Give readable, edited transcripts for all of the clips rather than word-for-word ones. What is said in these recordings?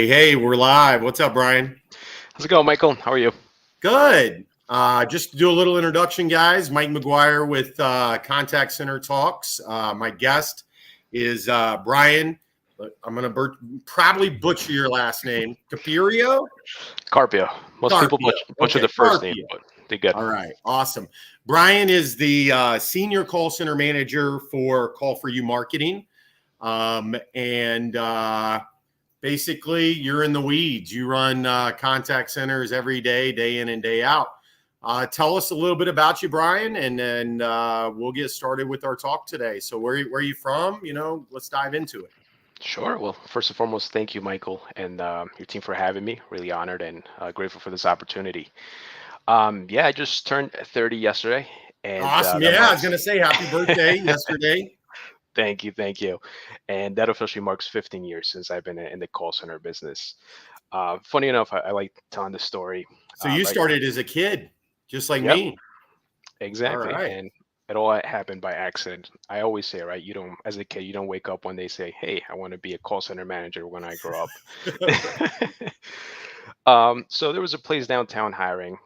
Hey, we're live. What's up, Brian? How's it going, Michael? How are you? Good. Just to do a little introduction, guys. Mike McGuire with Contact Center Talks. My guest is Brayan. I'm going to probably butcher your last name. Carpio? Carpio. Most people butcher the first Carpio. name, but they're good. All right. Awesome. Brayan is the senior call center manager for Call For You Marketing. Basically, you're in the weeds. You run contact centers every day in and day out. Tell us a little bit about you, Brayan, and then we'll get started with our talk today. So where are you from? Let's dive into it. Sure. Well, first and foremost, thank you, Michael, and your team for having me. Really honored and grateful for this opportunity. I just turned 30 yesterday. And, awesome. I was going to say happy birthday yesterday. Thank you. And that officially marks 15 years since I've been in the call center business. Funny enough, I like telling this story. So you started as a kid, just like me. Exactly. Right. And it all happened by accident. I always say, right, as a kid, you don't wake up one day and say, hey, I want to be a call center manager when I grow up. So there was a place downtown hiring.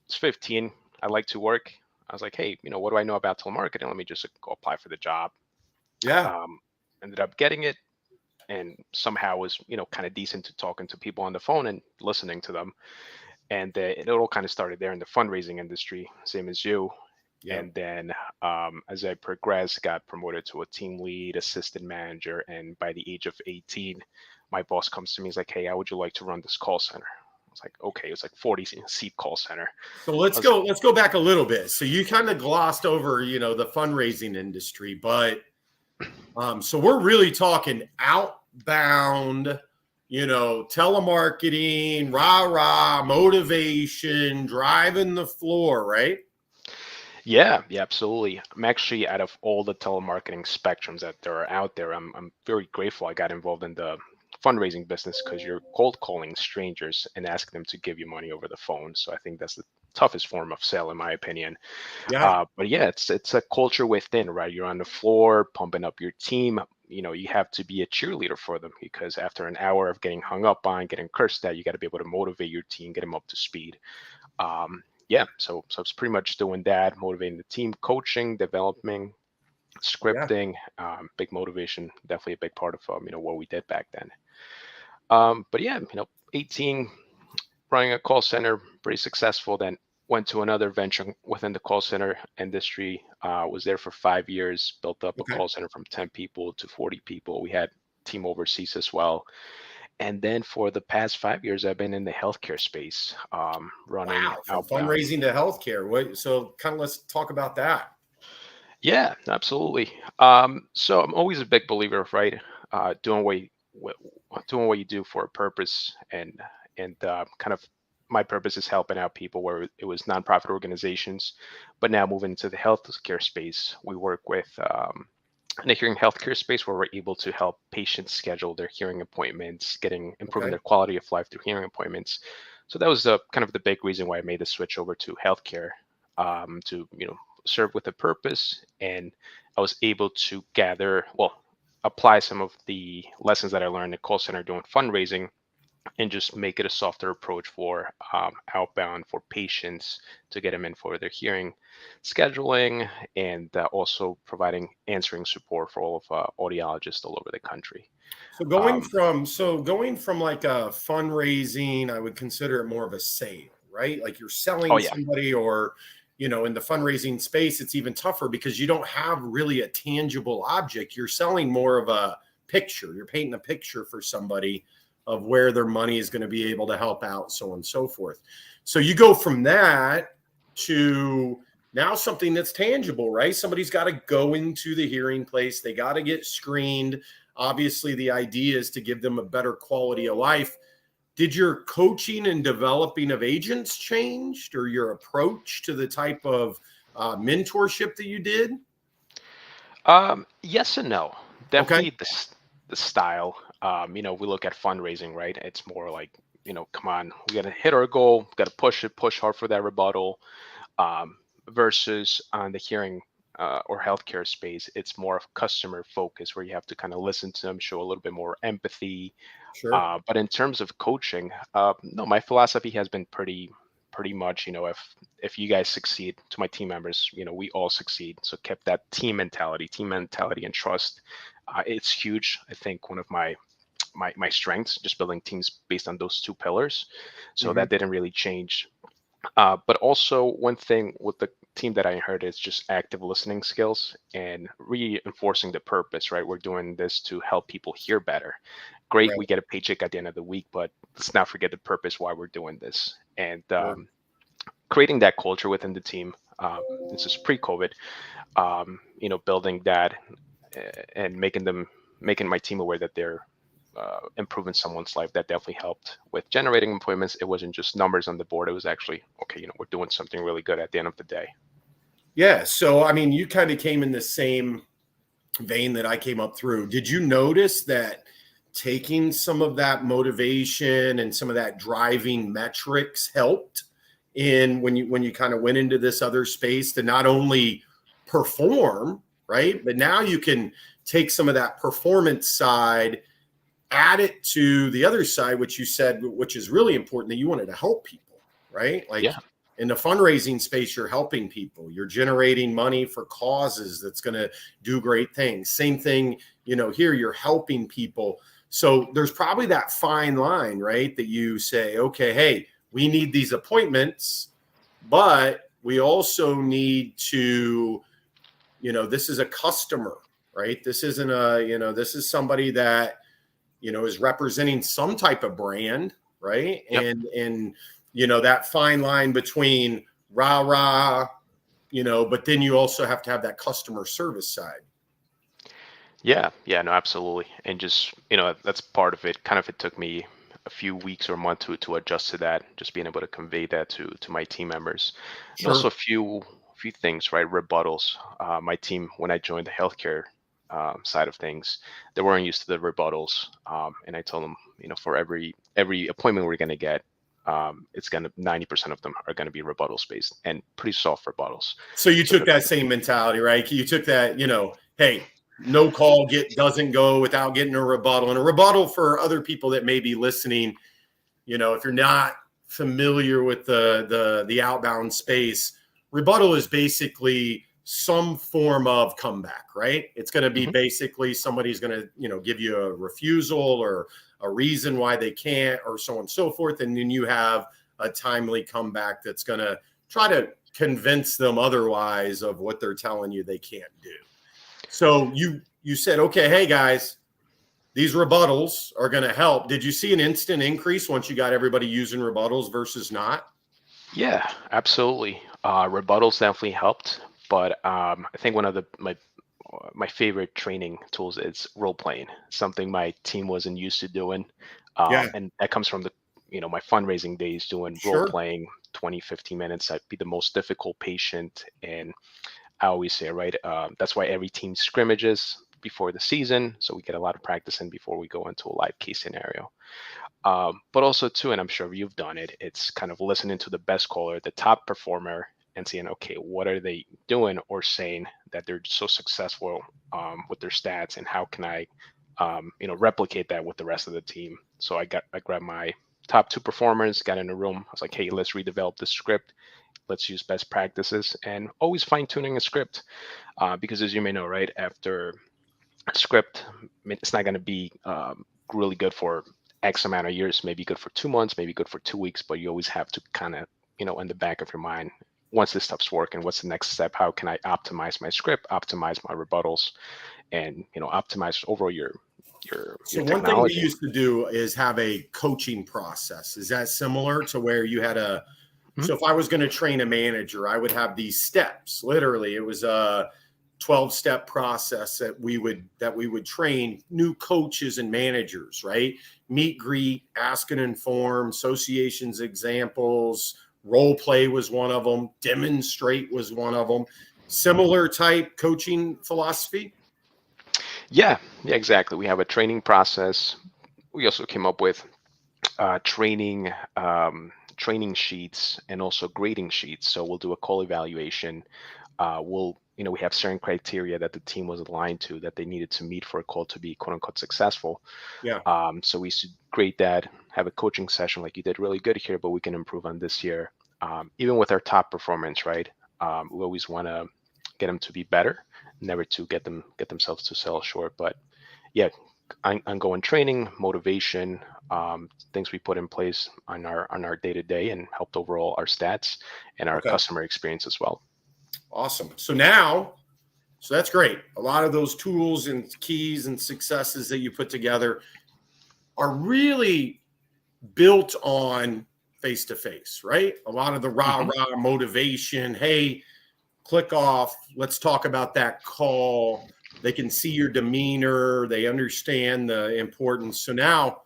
It's 15. I like to work. I was like, hey, what do I know about telemarketing? Let me just go apply for the job. Ended up getting it, and somehow was kind of decent to talking to people on the phone and listening to them. And it all kind of started there in the fundraising industry, same as you. And then as I progressed, got promoted to a team lead, assistant manager, and by the age of 18, my boss comes to me. He's like, hey, how would you like to run this call center? I was like, okay. It's like 40-seat call center. So let's go back a little bit. So you kind of glossed over the fundraising industry, but so we're really talking outbound, telemarketing, motivation, driving the floor, right? Yeah, absolutely. I'm actually, out of all the telemarketing spectrums that there are out there, I'm very grateful I got involved in the fundraising business, because you're cold calling strangers and asking them to give you money over the phone. So I think that's the toughest form of sale, in my opinion. But it's a culture within, right? You're on the floor pumping up your team. You have to be a cheerleader for them, because after an hour of getting hung up on, getting cursed at, you got to be able to motivate your team, get them up to speed. So it's pretty much doing that, motivating the team, coaching, developing, scripting. Big motivation, definitely a big part of what we did back then. 18, running a call center, pretty successful. Then went to another venture within the call center industry. Was there for 5 years, built up a call center from 10 people to 40 people. We had team overseas as well. And then for the past 5 years, I've been in the healthcare space, running from fundraising to healthcare. So kind of let's talk about that. Yeah, absolutely. So I'm always a big believer of, right, doing what you do for a purpose, and kind of my purpose is helping out people, where it was nonprofit organizations, but now moving into the healthcare space. We work with in the hearing healthcare space, where we're able to help patients schedule their hearing appointments, improving their quality of life through hearing appointments. So that was kind of the big reason why I made the switch over to healthcare, to serve with a purpose. And I was able to apply some of the lessons that I learned at call center doing fundraising, and just make it a softer approach for outbound for patients, to get them in for their hearing scheduling, and also providing answering support for all of audiologists all over the country. So going from like a fundraising, I would consider it more of a sale, right? Like you're selling somebody, or in the fundraising space, it's even tougher because you don't have really a tangible object. You're selling more of a picture. You're painting a picture for somebody of where their money is going to be able to help out, so on and so forth. So you go from that to now something that's tangible, right? Somebody's got to go into the hearing place. They got to get screened. obviously the idea is to give them a better quality of life. Did your coaching and developing of agents changed, or your approach to the type of mentorship that you did? Yes and no. Okay. Definitely the style. We look at fundraising, right? It's more like, come on, we got to hit our goal, got to push hard for that rebuttal. Versus on the hearing or healthcare space, it's more of customer focus where you have to kind of listen to them, show a little bit more empathy. Sure. But in terms of coaching, no, my philosophy has been pretty much, if you guys succeed, to my team members, we all succeed. So kept that team mentality and trust. It's huge. I think one of my strengths, just building teams based on those two pillars. So Hmm. that didn't really change. But also one thing with the team that I inherited is just active listening skills and reinforcing the purpose, right? We're doing this to help people hear better. Great, Right. we get a paycheck at the end of the week, but let's not forget the purpose why we're doing this. And Sure. creating that culture within the team. This is pre-COVID. Building that and making my team aware that they're improving someone's life. That definitely helped with generating appointments. It wasn't just numbers on the board. It was actually, okay, we're doing something really good at the end of the day. Yeah. So, I mean, you kind of came in the same vein that I came up through. Did you notice that taking some of that motivation and some of that driving metrics helped in when you kind of went into this other space to not only perform, right? But now you can take some of that performance side, add it to the other side, which you said, which is really important, that you wanted to help people, right? Like Yeah. in the fundraising space, you're helping people, you're generating money for causes that's going to do great things. Same thing, here you're helping people. So there's probably that fine line, right? That you say, okay, hey, we need these appointments, but we also need to, this is a customer, right? This isn't this is somebody that, is representing some type of brand, right? Yep. And that fine line between rah rah, but then you also have to have that customer service side. Yeah. Yeah. No, absolutely. And just that's part of it. Kind of, it took me a few weeks or a month to adjust to that. Just being able to convey that to my team members, and also Sure. a few things, right? Rebuttals. My team, when I joined the healthcare side of things, they weren't used to the rebuttals, and I told them, for every appointment we're going to get, it's going to 90% of them are going to be rebuttals based and pretty soft rebuttals. So you So took that same mentality, right? You took that, hey, no call doesn't go without getting a rebuttal. And a rebuttal, for other people that may be listening, if you're not familiar with the outbound space, rebuttal is basically some form of comeback, right? It's going to be mhm. basically somebody's going to, give you a refusal or a reason why they can't, or so on and so forth. And then you have a timely comeback that's going to try to convince them otherwise of what they're telling you they can't do. So you said, okay, hey guys, these rebuttals are going to help. Did you see an instant increase once you got everybody using rebuttals versus not? Yeah, absolutely. Rebuttals definitely helped, but I think one of my favorite training tools is role playing. Something my team wasn't used to doing, Yeah, and that comes from my fundraising days doing role sure. playing 20, 15 minutes. I'd be the most difficult patient, and I always say, right, that's why every team scrimmages before the season, so we get a lot of practice in before we go into a live case scenario. But also too, and I'm sure you've done it, it's kind of listening to the best caller, the top performer, and seeing, okay, what are they doing or saying that they're so successful with their stats, and how can I replicate that with the rest of the team. So I grabbed my top two performers, got in a room. I was like, hey, let's redevelop the script. Let's use best practices, and always fine tuning a script, because as you may know, right, after a script, it's not going to be really good for X amount of years. Maybe good for 2 months, maybe good for 2 weeks, but you always have to kind of, in the back of your mind, once this stuff's working, what's the next step? How can I optimize my script, optimize my rebuttals, and optimize overall your So one thing we technology? used to do is have a coaching process. Is that similar to where you had Mhm. so if I was going to train a manager, I would have these steps. Literally, it was 12-step process that we would train new coaches and managers, right? Meet, greet, ask and inform, associations, examples, role play was one of them, demonstrate was one of them. Similar type coaching philosophy? Yeah, exactly. We have a training process. We also came up with training training sheets and also grading sheets. So we'll do a call evaluation. We have certain criteria that the team was aligned to that they needed to meet for a call to be quote unquote successful. Yeah. So we should grade that, have a coaching session like you did really good here, but we can improve on this year. Even with our top performance, right? We always want to get them to be better, never to get themselves to sell short. But yeah, ongoing training, motivation, things we put in place on our day to day, and helped overall our stats and our Okay. customer experience as well. Awesome. So that's great. A lot of those tools and keys and successes that you put together are really built on face to face, right? A lot of the rah motivation. Hey, click off. Let's talk about that call. They can see your demeanor. They understand the importance. So now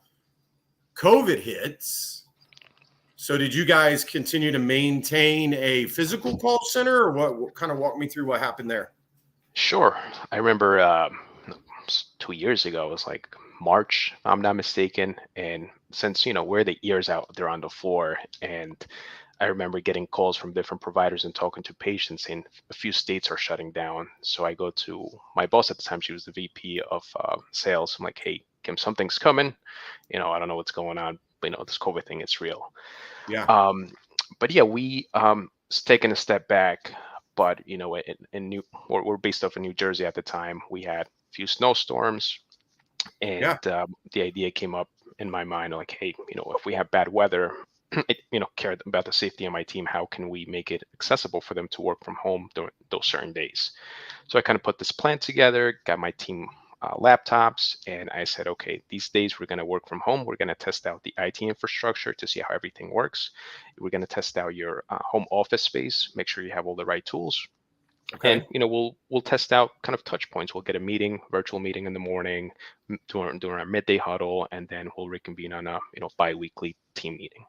COVID hits. So did you guys continue to maintain a physical call center, or what kind of walk me through what happened there? Sure. I remember 2 years ago, it was like March, if I'm not mistaken. And since, we're the ears out there on the floor, and I remember getting calls from different providers and talking to patients, and a few states are shutting down. So I go to my boss at the time. She was the VP of sales. I'm like, hey, Kim, something's coming. I don't know what's going on, but this COVID thing, it's real. Yeah. But yeah, we taken a step back. But we're based off of New Jersey at the time. We had a few snowstorms, and the idea came up in my mind, like, hey, if we have bad weather, care about the safety of my team, how can we make it accessible for them to work from home during those certain days? So I kind of put this plan together, got my team laptops, and I said, okay, these days we're going to work from home. We're going to test out the IT infrastructure to see how everything works. We're going to test out your home office space, make sure you have all the right tools. Okay. And we'll test out kind of touch points. We'll get a virtual meeting in the morning during our midday huddle, and then we'll reconvene on a bi-weekly team meeting.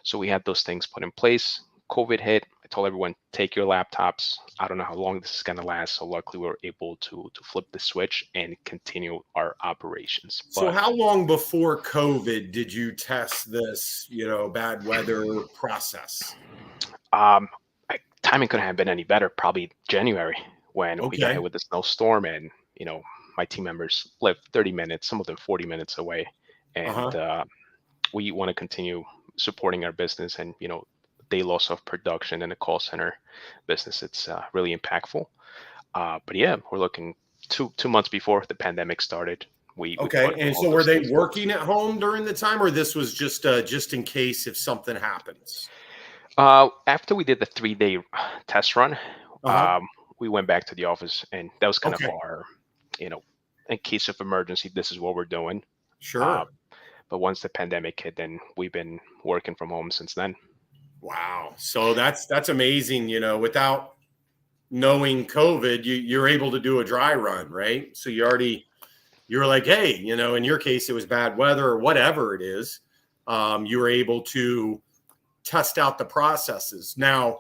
So we had those things put in place. COVID hit. I told everyone, take your laptops. I don't know how long this is going to last. So luckily we were able to flip the switch and continue our operations. So how long before COVID did you test this, bad weather process? Timing couldn't have been any better. Probably January, when we got hit with the snowstorm, and my team members live 30 minutes, some of them 40 minutes away, and we want to continue supporting our business. And day loss of production in the call center business, it's really impactful. But yeah, we're looking 2 months before the pandemic started. And so were they working at home during the time, or this was just in case if something happens? After we did the 3-day test run, we went back to the office, and that was kind of our, in case of emergency, this is what we're doing. Sure. But once the pandemic hit, then we've been working from home since then. Wow. So that's amazing. Without knowing COVID, you're able to do a dry run, right? So you're like, hey, in your case, it was bad weather or whatever it is. You were able to test out the processes. Now,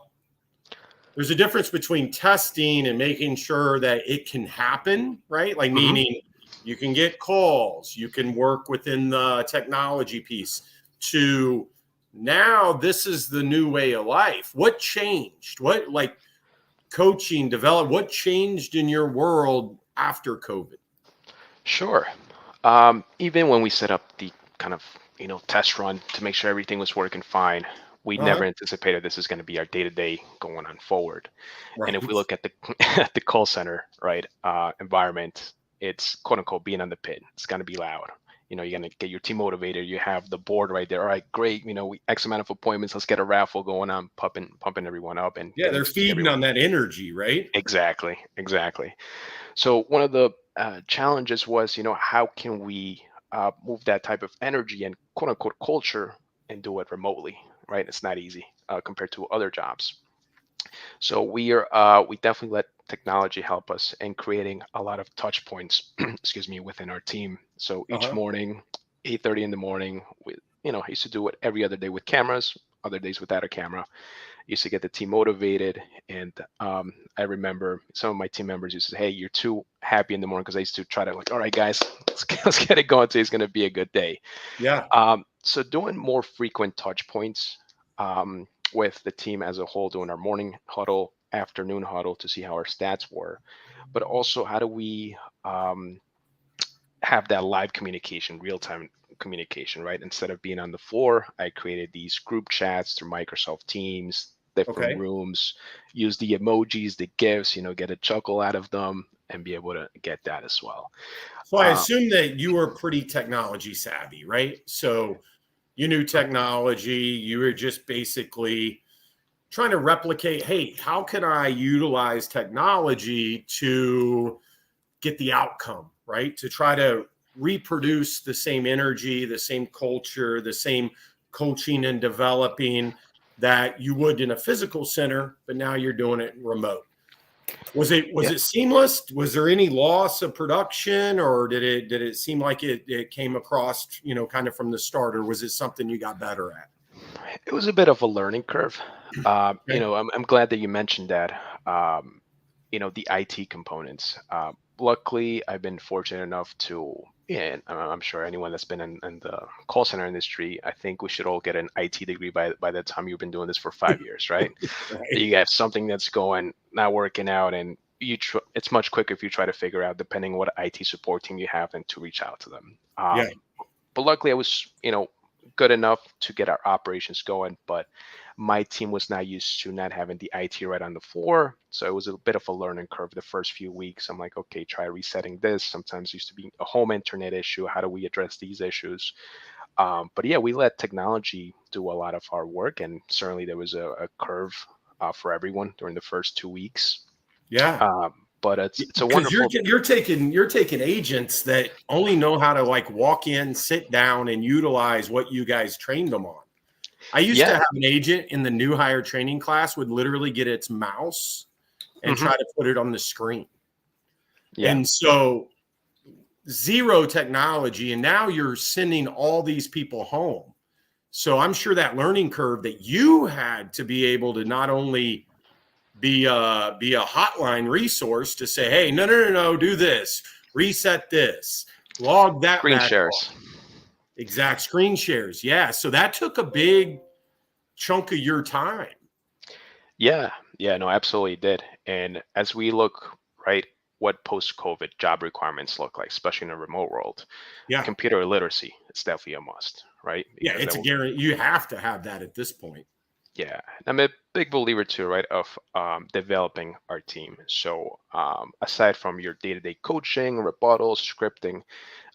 there's a difference between testing and making sure that it can happen, right? Like meaning you can get calls, you can work within the technology piece, to now this is the new way of life. What changed? What coaching developed? What changed in your world after COVID? Sure. Even when we set up the kind of test run to make sure everything was working fine, we never anticipated this is going to be our day-to-day going on forward. Right. And if we look at the at the call center, right, environment, it's quote unquote being on the pit. It's going to be loud. You're going to get your team motivated. You have the board right there. All right, great. We X amount of appointments. Let's get a raffle going on, pumping everyone up. And they're feeding on that energy, right? Exactly. So one of the challenges was, how can we move that type of energy and quote unquote culture and do it remotely, right? It's not easy compared to other jobs. So we definitely let technology help us in creating a lot of touch points, excuse me, within our team. So each Uh-huh. morning, 8:30 in the morning, I used to do it every other day with cameras, other days without a camera. Used to get the team motivated. And I remember some of my team members used to say, hey, you're too happy in the morning, because I used to try to like, all right, guys, let's get it going. Today's going to be a good day. Yeah. So doing more frequent touch points with the team as a whole, doing our morning huddle, afternoon huddle to see how our stats were, but also how do we have that live communication, real time communication, right? Instead of being on the floor, I created these group chats through Microsoft Teams, different Okay. rooms, use the emojis, the GIFs, get a chuckle out of them and be able to get that as well. So I Um, assume that you were pretty technology savvy, right? So you knew technology. You were just basically trying to replicate, hey, how can I utilize technology to get the outcome, right? To try to reproduce the same energy, the same culture, the same coaching and developing that you would in a physical center, but now you're doing it remote. Was yeah, it seamless? Was there any loss of production, or did it seem like it came across, kind of from the start, or was it something you got better at? it was a bit of a learning curve. Okay. I'm glad that you mentioned that. The IT components. Luckily, I've been fortunate enough to, yeah, and I'm sure anyone that's been in the call center industry, I think we should all get an IT degree by the time you've been doing this for 5 years, right? That Right. you have something that's going not working out, and it's much quicker if you try to figure out, depending on what IT support team you have, and to reach out to them. Yeah. But luckily, I was good enough to get our operations going, but my team was not used to not having the IT right on the floor. So it was a bit of a learning curve the first few weeks. I'm like, okay, try resetting this. Sometimes it used to be a home internet issue. How do we address these issues? But yeah, we let technology do a lot of our work. And certainly there was a curve for everyone during the first 2 weeks. Yeah. But it's a Because wonderful. you're taking agents that only know how to like walk in, sit down, and utilize what you guys trained them on. I used to Yeah. have an agent in the new hire training class would literally get its mouse and Hmm. try to put it on the screen. Yeah. And so zero technology, and now you're sending all these people home. So I'm sure that learning curve that you had to be able to not only be a hotline resource to say, hey, no, no, no, no, do this, reset this, log that Screen back on. shares. Exact screen shares. Yeah. So that took a big chunk of your time. Yeah, yeah, no, absolutely did. And as we look, right, what post-COVID job requirements look like, especially in a remote world, Yeah. computer literacy is definitely a must, right? Yeah. Because It's that a will, guarantee. You have to have that at this point. yeah. I'm a big believer too, right, of developing our team. So aside from your day-to-day coaching, rebuttals, scripting,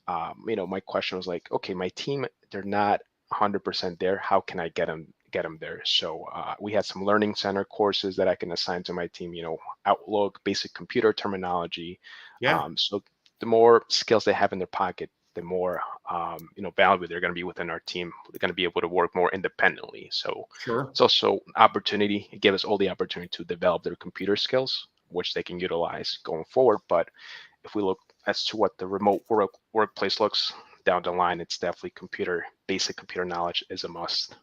my question was like, okay, my team, they're not 100% there. How can I get them there? So we had some learning center courses that I can assign to my team. Outlook, basic computer terminology. Yeah. So the more skills they have in their pocket, the more value they're going to be within our team. They're going to be able to work more independently. So Sure. it's also an opportunity. It gives us all the opportunity to develop their computer skills, which they can utilize going forward. But if we look as to what the remote workplace looks down the line, it's definitely basic computer knowledge is a must.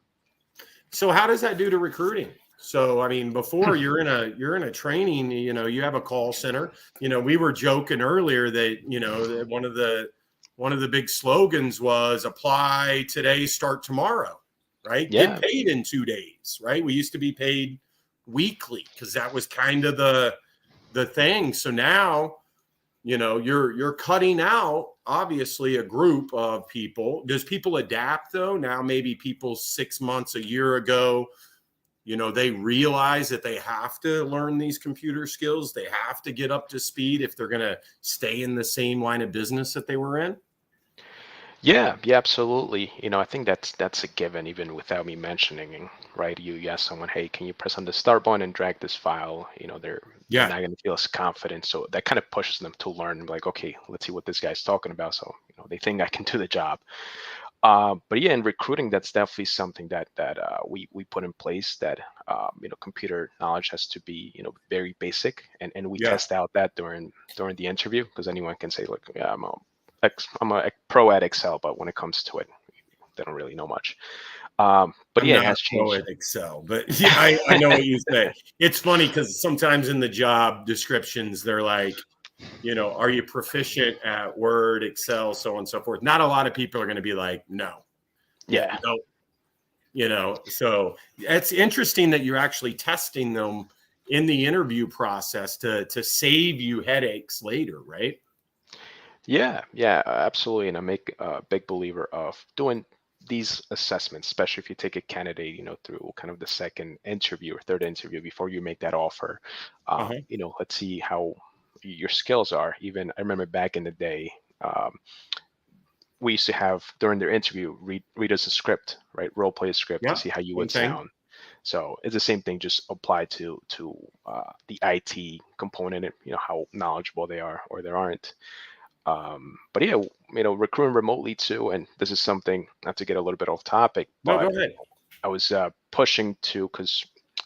So how does that do to recruiting? So I mean, before you're in a training, you have a call center. We were joking earlier that one of the big slogans was apply today, start tomorrow, right? Get Yeah, paid in 2 days, right? We used to be paid weekly because that was kind of the thing. So now you're cutting out obviously a group of people. Does people adapt though? Now maybe people 6 months, a year ago, they realize that they have to learn these computer skills. They have to get up to speed if they're going to stay in the same line of business that they were in. yeah, yeah, absolutely. I think that's a given, even without me mentioning, right? You ask someone, hey, can you press on the start button and drag this file? They're Yeah. not going to feel as confident. So that kind of pushes them to learn. Like, okay, let's see what this guy's talking about. So they think I can do the job. But yeah, in recruiting, that's definitely something that we put in place. That computer knowledge has to be very basic, and we Yeah. test out that during the interview, because anyone can say, look, yeah, I'm a pro at Excel, but when it comes to it, they don't really know much. But I'm yeah, it not a has pro changed. at Excel, but yeah, I know what you say. It's funny because sometimes in the job descriptions, they're like, are you proficient at Word, Excel, so on and so forth? Not a lot of people are going to be like, no, yeah, Yeah. no, so it's interesting that you're actually testing them in the interview process to save you headaches later, right? Yeah, absolutely. And I'm a big believer of doing these assessments, especially if you take a candidate, through kind of the second interview or third interview before you make that offer. Uh-huh. Let's see how your skills are. Even I remember back in the day, we used to have during their interview read us a script, right? Role play a script to Yeah, see how you same would thing. sound. So it's the same thing, just applied to the IT component. How knowledgeable they are or they aren't. But yeah, recruiting remotely too, and this is something, not to get a little bit off topic, No, go but ahead. I was pushing to, because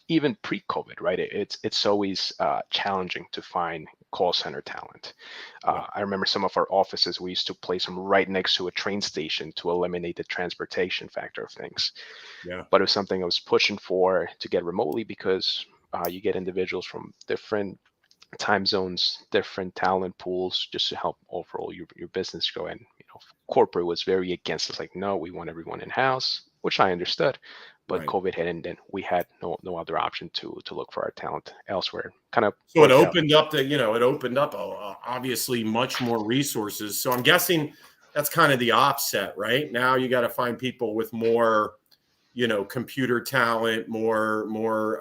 even pre-COVID, right? It's always challenging to find call center talent. Yeah, I remember some of our offices, we used to place them right next to a train station to eliminate the transportation factor of things. yeah, But it was something I was pushing for to get remotely, because you get individuals from different time zones, different talent pools, just to help overall your business grow. And corporate was very against. It's like, no, we want everyone in house, which I understood. But right. COVID hit, and then we had no other option to look for our talent elsewhere. Kind of So it worked out. opened up obviously much more resources. So I'm guessing that's kind of the offset, right? Now you got to find people with more, computer talent, more,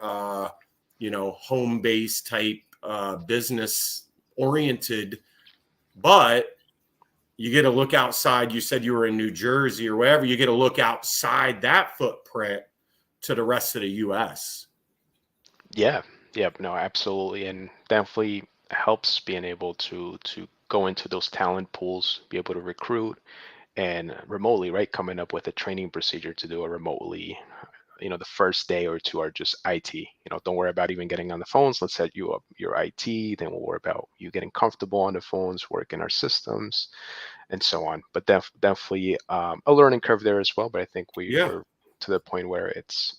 home based type, business oriented. But you get to look outside. You said you were in New Jersey or wherever. You get to look outside that footprint to the rest of the U.S. Yeah, yeah, no, absolutely, and definitely helps being able to go into those talent pools, be able to recruit and remotely, right? Coming up with a training procedure to do it remotely. The first day or two are just IT. Don't worry about even getting on the phones. Let's set you up your IT. Then we'll worry about you getting comfortable on the phones, working our systems, and so on. But definitely a learning curve there as well. But I think Yeah. we're to the point where it's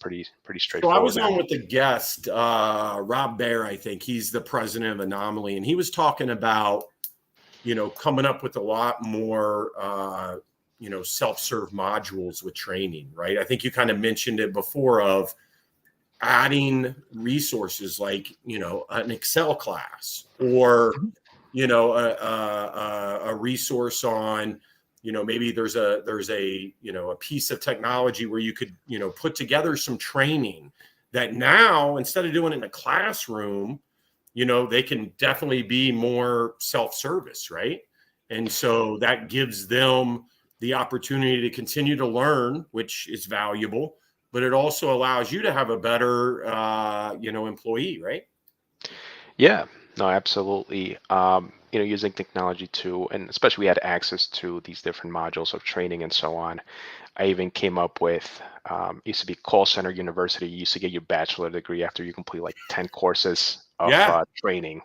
pretty So I straightforward was now. on with the guest, Rob Baer, I think he's the president of Anomaly, and he was talking about, coming up with a lot more, self-serve modules with training, right? I think you kind of mentioned it before of adding resources like, an Excel class or, Mhm. a resource on, maybe there's a a piece of technology where you could, put together some training that now instead of doing it in a classroom, they can definitely be more self-service, right? And so that gives them the opportunity to continue to learn, which is valuable, but it also allows you to have a better, employee, right? Yeah, no, absolutely. Using technology too, and especially we had access to these different modules of training and so on. I even came up with, used to be call center university. You used to get your bachelor degree after you complete like 10 courses of Yeah, training.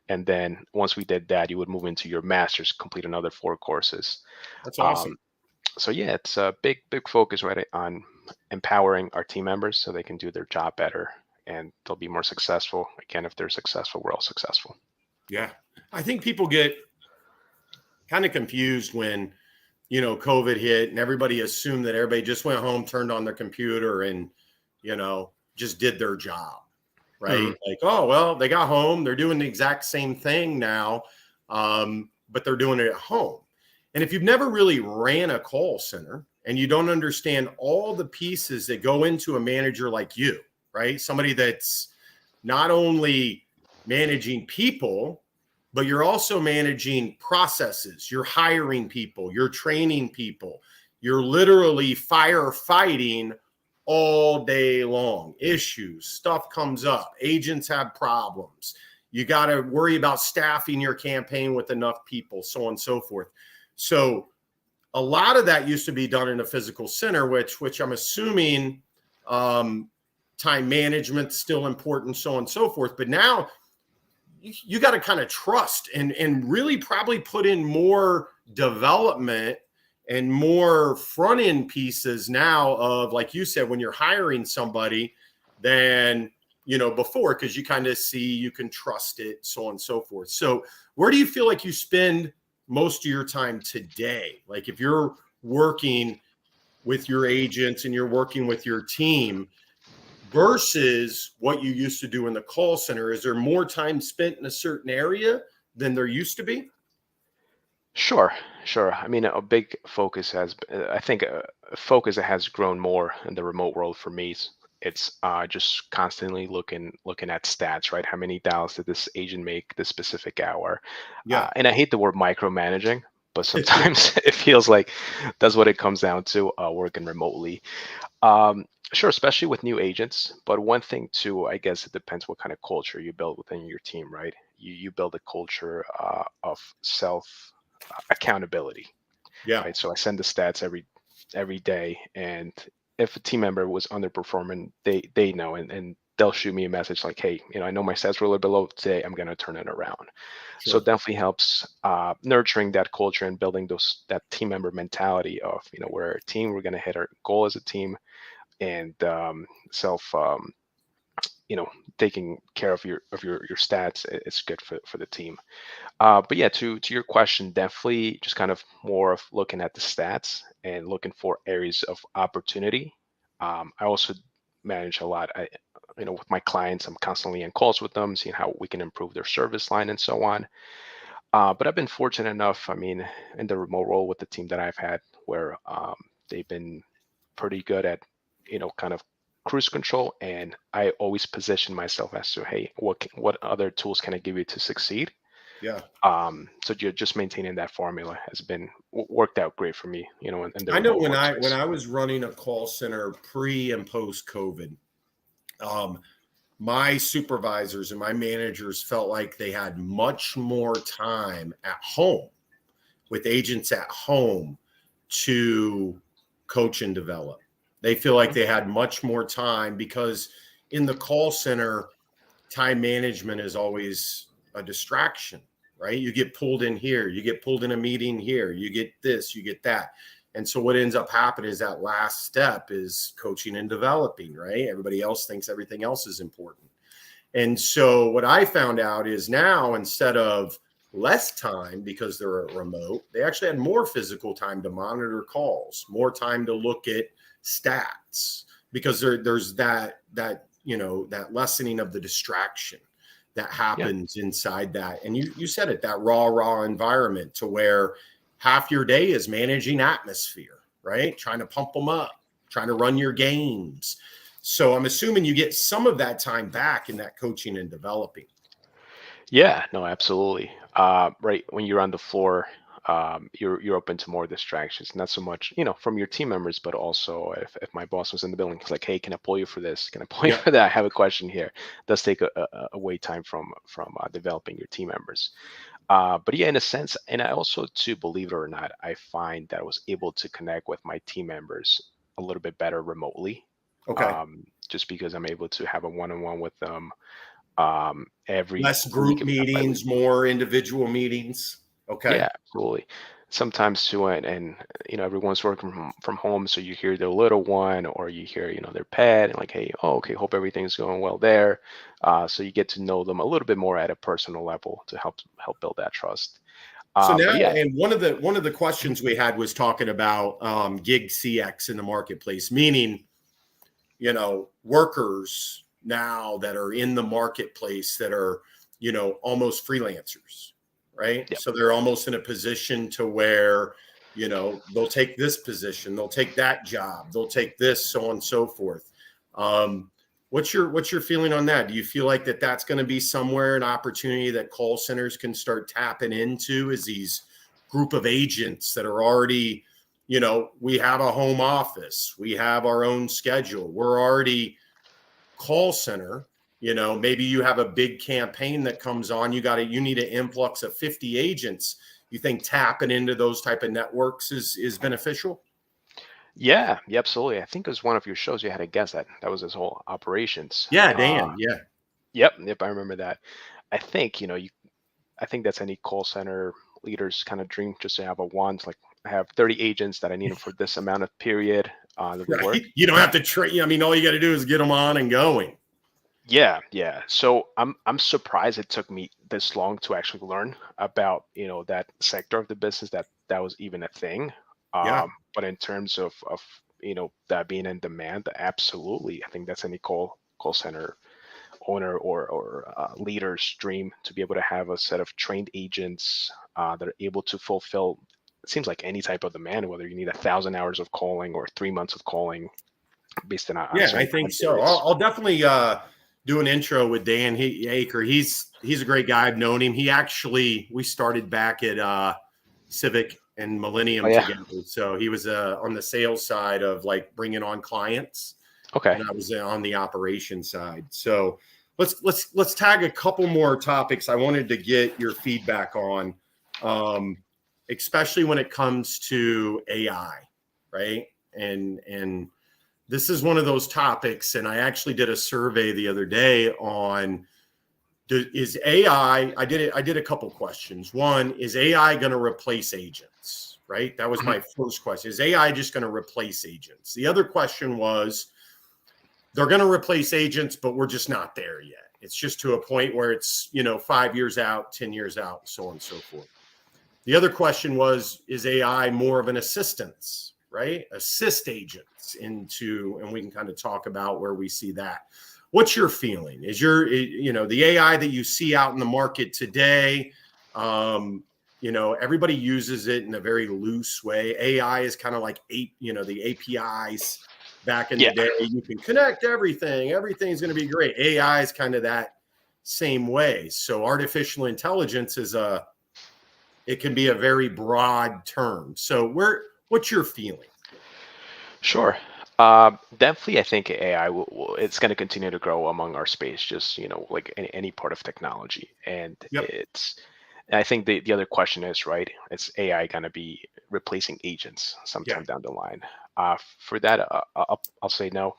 And then once we did that, you would move into your master's, complete another 4 courses. that's Um, awesome. so yeah, it's a big focus, right, on empowering our team members so they can do their job better, and they'll be more successful. Again, if they're successful, we're all successful. Yeah. I think people get kind of confused when, COVID hit and everybody assumed that everybody just went home, turned on their computer and, just did their job, right? Mhm. Like, oh, well, they got home, they're doing the exact same thing now, but they're doing it at home. And if you've never really ran a call center and you don't understand all the pieces that go into a manager like you, right? Somebody that's not only managing people, but you're also managing processes. You're hiring people, you're training people, you're literally firefighting all day long. Issues, stuff comes up, agents have problems. You got to worry about staffing your campaign with enough people, so on and so forth. So a lot of that used to be done in a physical center, which I'm assuming time management still important, so on and so forth. But now you got to kind of trust and really probably put in more development and more front end pieces now of, like you said, when you're hiring somebody than, before, because you kind of see, you can trust it, so on and so forth. So where do you feel like you spend most of your time today? Like if you're working with your agents and you're working with your team versus what you used to do in the call center, is there more time spent in a certain area than there used to be? Sure, sure. I mean, a big focus I think, a focus that has grown more in the remote world for me is it's just constantly looking at stats, right? How many dials did this agent make this specific hour? Yeah. And I hate the word micromanaging, but sometimes it feels like that's what it comes down to, working remotely. Um, sure, especially with new agents. But one thing too, I guess it depends what kind of culture you build within your team, right? You build a culture of self accountability, Yeah. right? So I send the stats every day, and if a team member was underperforming, they know, and they'll shoot me a message like, hey, I know my stats were a little below today. I'm going to turn it around. So it Sure. definitely helps nurturing that culture and building that team member mentality of, we're a team, we're going to hit our goal as a team, and self taking care of your stats, it's good for the team. But yeah, to your question, definitely just kind of more of looking at the stats and looking for areas of opportunity. I also manage a lot. With my clients, I'm constantly in calls with them, seeing how we can improve their service line and so on. But I've been fortunate enough, I mean, in the remote role with the team that I've had, where they've been pretty good at, kind of cruise control, and I always position myself as to, hey, what other tools can I give you to succeed? Yeah. So you're just maintaining that formula has been worked out great for me, in the I know remote when workspace. I was running a call center pre and post COVID, um, my supervisors and my managers felt like they had much more time at home with agents at home to coach and develop. They feel like Mhm. they had much more time because in the call center, time management is always a distraction, right? You get pulled in here, you get pulled in a meeting here, you get this, you get that. And so what ends up happening is that last step is coaching and developing, right? Everybody else thinks everything else is important. And so what I found out is now instead of less time because they're remote, they actually had more physical time to monitor calls, more time to look at stats because there's that lessening of the distraction that Yeah. happens inside that. And you said it, that raw environment to where half your day is managing atmosphere, right? Trying to pump them up, trying to run your games. So I'm assuming you get some of that time back in that coaching and developing. Yeah, no, absolutely. Right when you're on the floor, you're open to more distractions, not so much, from your team members, but also if my boss was in the building, he's like, hey, can I pull you for this? Can I pull you Yeah. for that? I have a question here. It does take away time from developing your team members. But yeah, in a sense, and I also too, believe it or not, I find that I was able to connect with my team members a little bit better remotely, Okay. just because I'm able to have a one-on-one with them every Less week, group if not bi-week. meetings, more individual meetings. Okay. Yeah, absolutely. Sometimes too, and everyone's working from home, so you hear their little one, or you hear their pet, and like, hey, oh, okay, hope everything's going well there. So you get to know them a little bit more at a personal level to help build that trust. So now, But yeah. and one of the questions we had was talking about gig CX in the marketplace, meaning workers now that are in the marketplace that are almost freelancers, right? Yeah. So they're almost in a position to where they'll take this position, they'll take that job, they'll take this, so on and so forth. What's your feeling on that? Do you feel like that's going to be somewhere an opportunity that call centers can start tapping into, is these group of agents that are already, we have a home office, we have our own schedule, we're already call center. Maybe you have a big campaign that comes on, you need an influx of 50 agents. you think tapping into those type of networks is beneficial? Yeah, absolutely. I think it was one of your shows you had a guest that was his whole operations. Yeah, Dan. Yeah. Yep, I remember that. I think, I think that's any call center leader's kind of dream, just to have a wand, like I have 30 agents that I need them for this amount of period that we work. Right. You don't have to train. I mean, all you got to do is get them on and going. Yeah. So I'm surprised it took me this long to actually learn about, that sector of the business that was even a thing. Yeah. But in terms of that being in demand, absolutely. I think that's any call center owner or leader's dream, to be able to have a set of trained agents that are able to fulfill. It seems like any type of demand, whether you need 1,000 hours of calling or 3 months of calling, based on Yeah, I certain think time so. periods. I'll definitely do an intro with Dan Aker. He's a great guy. I've known him. We started back at Civic and Oh Millennium yeah. together. So he was on the sales side of like bringing on clients, Okay. and I was on the operation side. So let's tag a couple more topics I wanted to get your feedback on, especially when it comes to AI, right? And this is one of those topics, and I actually did a survey the other day on is AI. I did a couple questions. One, is AI going to replace agents? Right, that was Mhm. my first question. Is AI just going to replace agents? The other question was, they're going to replace agents, but we're just not there yet. It's just to a point where it's 5 years out, 10 years out, so on and so forth. The other question was, is AI more of an assistance, right? Assist agents into, and we can kind of talk about where we see that. What's your feeling? Is the AI that you see out in the market today, everybody uses it in a very loose way. AI is kind of like, the APIs back in the Yeah. day. You can connect everything. Everything's going to be great. AI is kind of that same way. So artificial intelligence it can be a very broad term. So what's your feeling? Sure. Definitely, I think AI it's going to continue to grow among our space, just like any part of technology. And Yep. I think the other question is, right, is AI going to be replacing agents Yeah. sometime down the line? For that, I'll say no.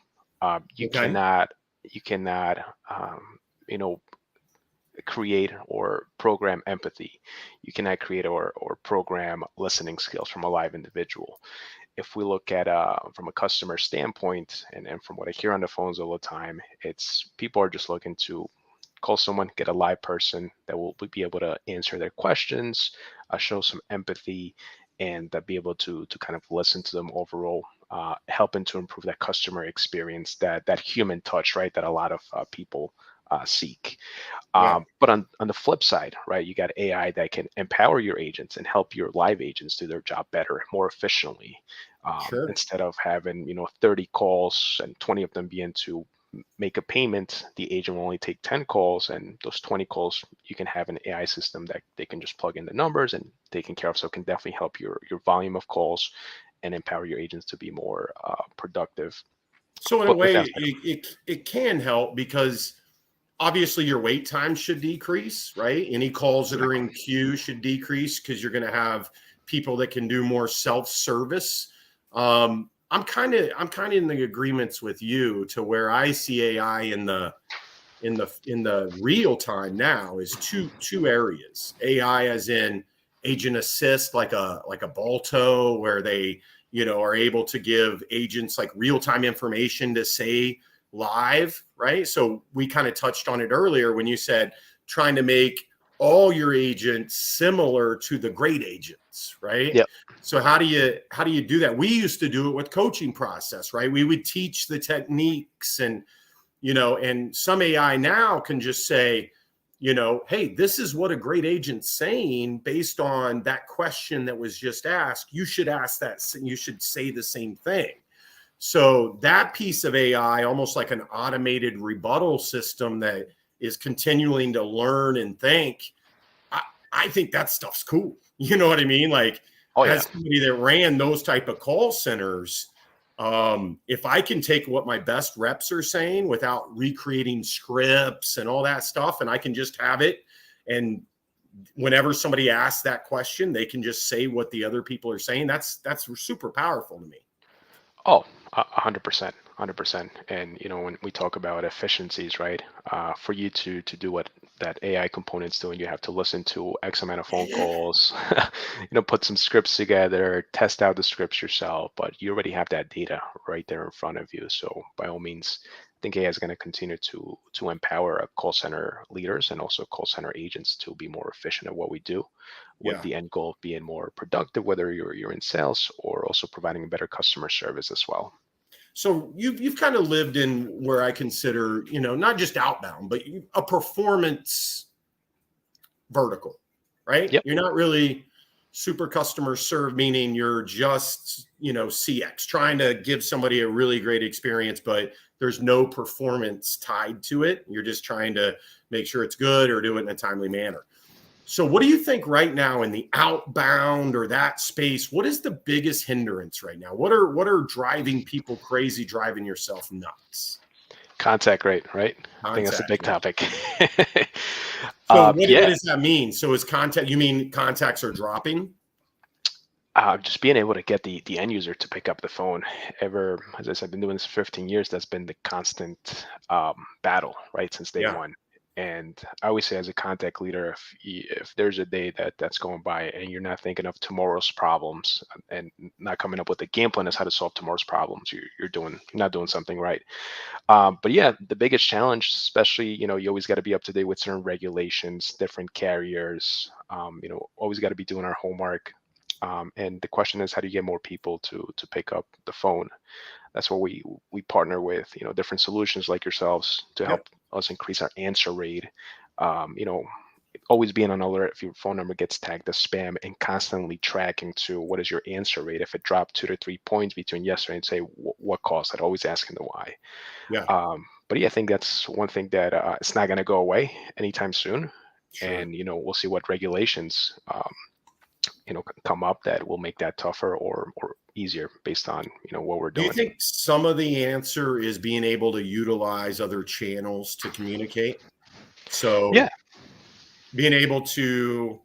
You Okay. cannot, you know, create or program empathy. You cannot create or program listening skills from a live individual. If we look at from a customer standpoint, and from what I hear on the phones all the time, it's people are just looking to call someone, get a live person that will be able to answer their questions, show some empathy, and be able to kind of listen to them overall, helping to improve that customer experience, that human touch, right, that a lot of people seek. Yeah. But on the flip side, right, you got AI that can empower your agents and help your live agents do their job better, more efficiently, Sure. instead of having 30 calls and 20 of them being to make a payment. The agent will only take 10 calls, and those 20 calls you can have an AI system that they can just plug in the numbers and taken care of. So it can definitely help your volume of calls and empower your agents to be more productive. So in a But with way, that said, it can help because obviously your wait time should decrease, right? Any calls that are exactly. in queue should decrease because you're going to have people that can do more self-service. I'm kind of in the agreements with you to where I see AI in the real time now is two areas. AI as in agent assist, like a Balto, where they are able to give agents like real time information to say live, right? So we kind of touched on it earlier when you said trying to make all your agents similar to the great agents, right? Yep. So how do you do that? We used to do it with coaching process, right? We would teach the techniques and some AI now can just say, hey, this is what a great agent's saying based on that question that was just asked. You should ask that. You should say the same thing. So that piece of AI, almost like an automated rebuttal system that is continuing to learn and think, I think that stuff's cool. You know what I mean? Like, Oh yeah. as somebody that ran those type of call centers, if I can take what my best reps are saying without recreating scripts and all that stuff, and I can just have it and whenever somebody asks that question, they can just say what the other people are saying. That's super powerful to me. Oh, 100%, 100%. And when we talk about efficiencies, right? For you to do what that AI component's doing, you have to listen to X amount of phone calls, put some scripts together, test out the scripts yourself. But you already have that data right there in front of you. So by all means, I think AI is going to continue to empower call center leaders and also call center agents to be more efficient at what we do, with Yeah. the end goal of being more productive, whether you're in sales or also providing better customer service as well. So you've kind of lived in where I consider, not just outbound, but a performance vertical, right? Yep. You're not really super customer serve, meaning you're just, CX, trying to give somebody a really great experience, but there's no performance tied to it. You're just trying to make sure it's good or do it in a timely manner. So what do you think right now in the outbound or that space? What is the biggest hindrance right now? What are driving people crazy, driving yourself nuts? Contact rate, right? I think that's a Contact big rate. topic. So what Yeah, does that mean? So is contact, you mean contacts are dropping? just being able to get the end user to pick up the phone. As I said, I've been doing this for 15 years. That's been the constant battle, right, since day Yeah, one. And I always say, as a contact leader, if there's a day that's going by and you're not thinking of tomorrow's problems and not coming up with a game plan as how to solve tomorrow's problems, you're not doing something right. But yeah, the biggest challenge, especially, you always got to be up to date with certain regulations, different carriers. Always got to be doing our homework. And the question is, how do you get more people to pick up the phone? That's where we partner with different solutions like yourselves to yep, help us increase our answer rate. Um, you know, Always being on alert if your phone number gets tagged as spam, and constantly tracking to what is your answer rate. If it dropped 2 to 3 points between yesterday and say what caused that, always asking the why. yeah, But yeah, I think that's one thing that it's not going to go away anytime soon. sure. And we'll see what regulations come up that will make that tougher or easier based on what we're Do you doing. think some of the answer is being able to utilize other channels to communicate? Yeah. So being able to,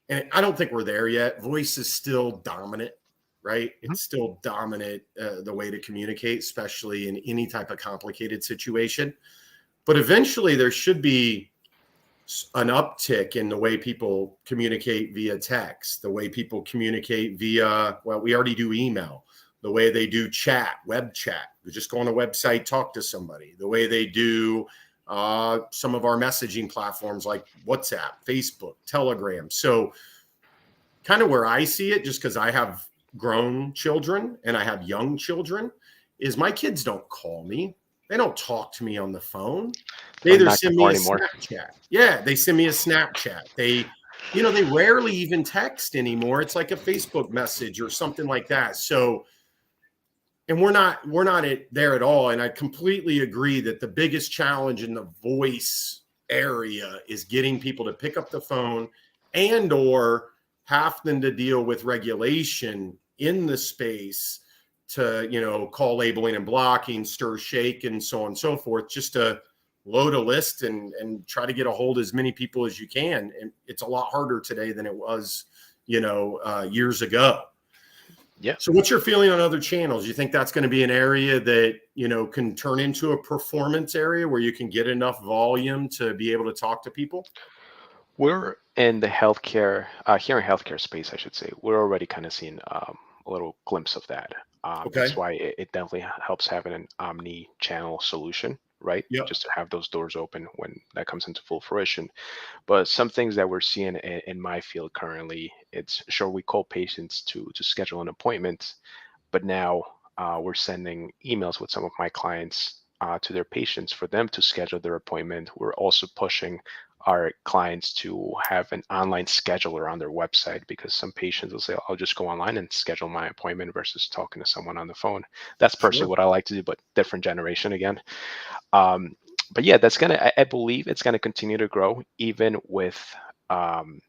and I don't think we're there yet. Voice is still dominant, right? Mhm. It's still dominant, the way to communicate, especially in any type of complicated situation. But eventually, there should be an uptick in the way people communicate via text, the way people communicate via, well, we already do email, the way they do chat, web chat. We just go on a website, talk to somebody, the way they do some of our messaging platforms like WhatsApp, Facebook, Telegram. So, kind of where I see it, just because I have grown children and I have young children, is my kids don't call me. They don't talk to me on the phone. They Don't either knock the send me door a anymore. Snapchat. Yeah, they send me a Snapchat. They rarely even text anymore. It's like a Facebook message or something like that. So, and we're not there at all. And I completely agree that the biggest challenge in the voice area is getting people to pick up the phone and or having to deal with regulation in the space to, call labeling and blocking, stir shake, and so on and so forth, just to load a list and try to get a hold of as many people as you can. And it's a lot harder today than it was, years ago. Yeah. So what's your feeling on other channels? You think that's going to be an area that, can turn into a performance area where you can get enough volume to be able to talk to people? We're in the healthcare, here in healthcare space, I should say. We're already kind of seeing a little glimpse of that. That's Okay. why it definitely helps having an omni-channel solution, right? Yep. Just to have those doors open when that comes into full fruition. But some things that we're seeing in my field currently, it's sure we call patients to schedule an appointment, but now we're sending emails with some of my clients to their patients for them to schedule their appointment. We're also pushing our clients to have an online scheduler on their website, because some patients will say, I'll just go online and schedule my appointment versus talking to someone on the phone. That's personally Sure. what I like to do, but different generation again. Um, but yeah, I believe it's gonna continue to grow, even with um,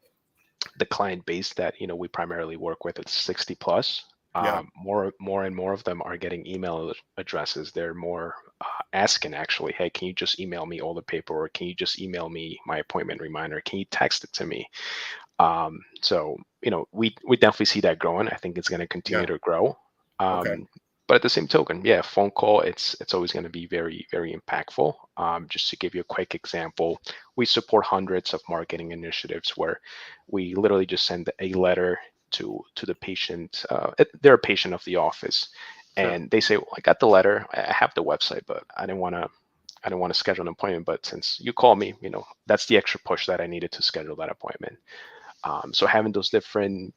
the client base that we primarily work with. It's 60 plus. Yeah. More and more of them are getting email addresses. They're more asking actually, hey, can you just email me all the paperwork? Can you just email me my appointment reminder? Can you text it to me? So we definitely see that growing. I think it's going to continue Yeah. to grow. Okay. But at the same token, yeah, phone call, it's always going to be very, very impactful. Just to give you a quick example, we support hundreds of marketing initiatives where we literally just send a letter to the patient. They're a patient of the office, Sure. and they say, well, I got the letter, I have the website, but I didn't want to schedule an appointment. But since you call me, that's the extra push that I needed to schedule that appointment. So having those different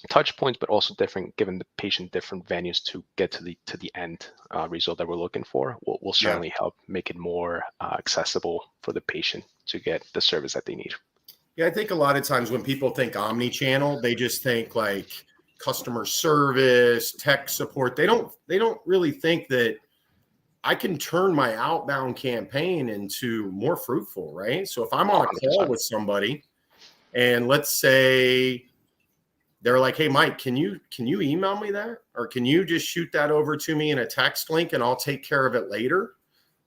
touch points, but also different, giving the patient different venues to get to the end result that we're looking for, will Yeah. certainly help make it more accessible for the patient to get the service that they need. Yeah, I think a lot of times when people think omni-channel, they just think like customer service, tech support. They don't really think that I can turn my outbound campaign into more fruitful, right? So if I'm on a call 100%. with somebody and let's say they're like, "Hey Mike, can you email me that? Or can you just shoot that over to me in a text link and I'll take care of it later?"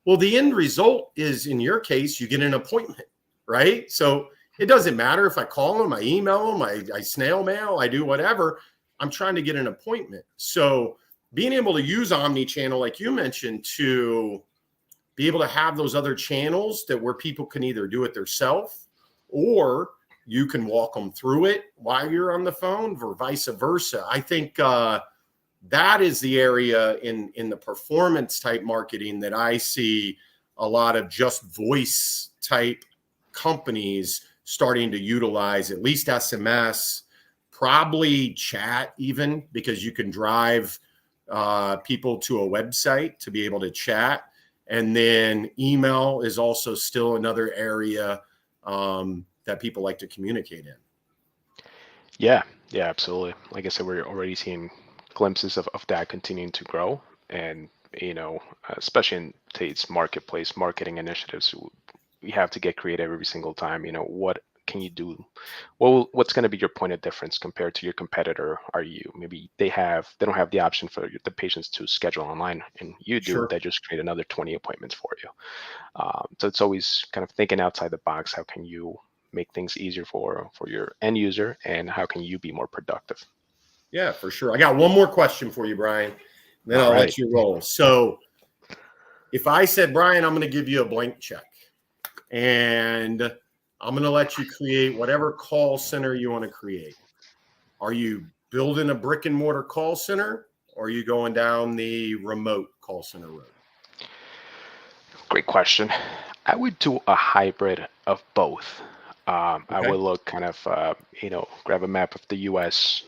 Well, the end result is in your case, you get an appointment, right? So it doesn't matter if I call them, I email them, I snail mail, I do whatever. I'm trying to get an appointment. So being able to use omni-channel, like you mentioned, to be able to have those other channels that where people can either do it themselves or you can walk them through it while you're on the phone or vice versa. I think that is the area in the performance type marketing that I see a lot of just voice type companies starting to utilize, at least SMS, probably chat even, because you can drive people to a website to be able to chat. And then email is also still another area that people like to communicate in. Yeah, yeah, absolutely. Like I said, we're already seeing glimpses of that continuing to grow. And, especially in today's marketplace marketing initiatives, we have to get creative every single time. What can you do? What's going to be your point of difference compared to your competitor? Are you maybe they don't have the option for the patients to schedule online, and you do. Sure. They just create another 20 appointments for you. So it's always kind of thinking outside the box. How can you make things easier for your end user, and how can you be more productive? Yeah, for sure. I got one more question for you, Brian. Then All I'll right. let you roll. So if I said, Brian, I'm going to give you a blank check and I'm going to let you create whatever call center you want to create. Are you building a brick and mortar call center or are you going down the remote call center road? Great question. I would do a hybrid of both. I Okay. would look kind of, grab a map of the US,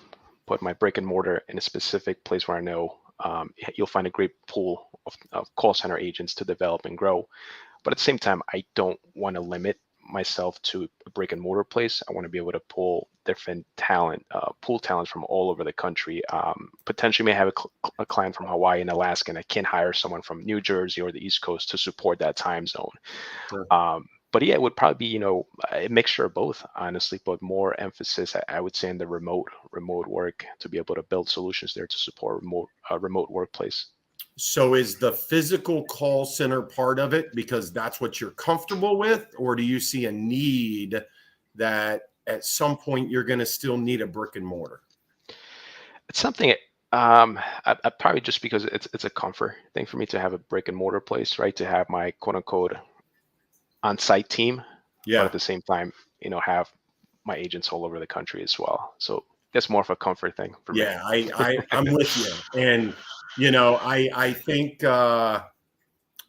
put my brick and mortar in a specific place where I know you'll find a great pool of call center agents to develop and grow. But at the same time, I don't want to limit myself to a brick and mortar place. I want to be able to pull different pool talents from all over the country. Potentially may have a client from Hawaii and Alaska, and I can hire someone from New Jersey or the East Coast to support that time zone. Sure. But yeah, it would probably be, a mixture of both, honestly, but more emphasis, I would say, in the remote work to be able to build solutions there to support remote workplace. So is the physical call center part of it because that's what you're comfortable with, or do you see a need that at some point you're going to still need a brick and mortar? It's something. I probably just because it's a comfort thing for me to have a brick and mortar place, right? To have my quote unquote on-site team, but at Yeah. the same time, have my agents all over the country as well. So that's more of a comfort thing for me. Yeah, I'm with you. And I think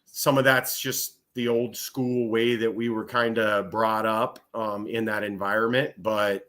some of that's just the old school way that we were kind of brought up in that environment. But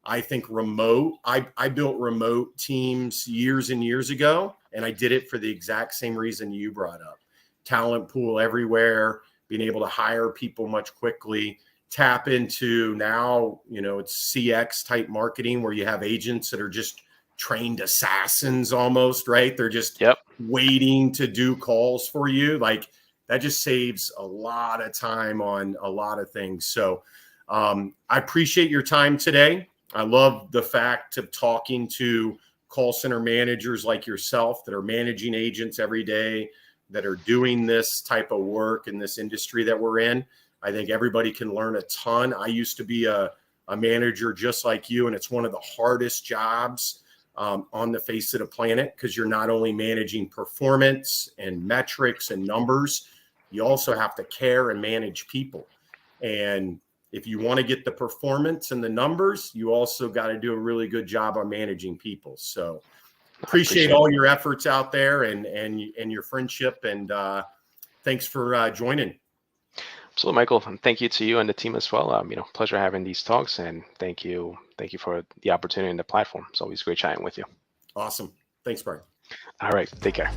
I think remote, I built remote teams years and years ago, and I did it for the exact same reason you brought up. Talent pool everywhere, being able to hire people much quickly, tap into now, it's CX type marketing where you have agents that are just trained assassins almost, right? They're just Yep. waiting to do calls for you. Like that just saves a lot of time on a lot of things. So I appreciate your time today. I love the fact of talking to call center managers like yourself that are managing agents every day, that are doing this type of work in this industry that we're in. I think everybody can learn a ton. I used to be a manager just like you, and it's one of the hardest jobs on the face of the planet, because you're not only managing performance and metrics and numbers, you also have to care and manage people. And if you want to get the performance and the numbers, you also got to do a really good job on managing people. So appreciate all your efforts out there and your friendship, and thanks for joining. Absolutely, Michael, and thank you to you and the team as well. Pleasure having these talks, and thank you for the opportunity and the platform. It's always great chatting with you. Awesome. Thanks, Brayan. All right, take care.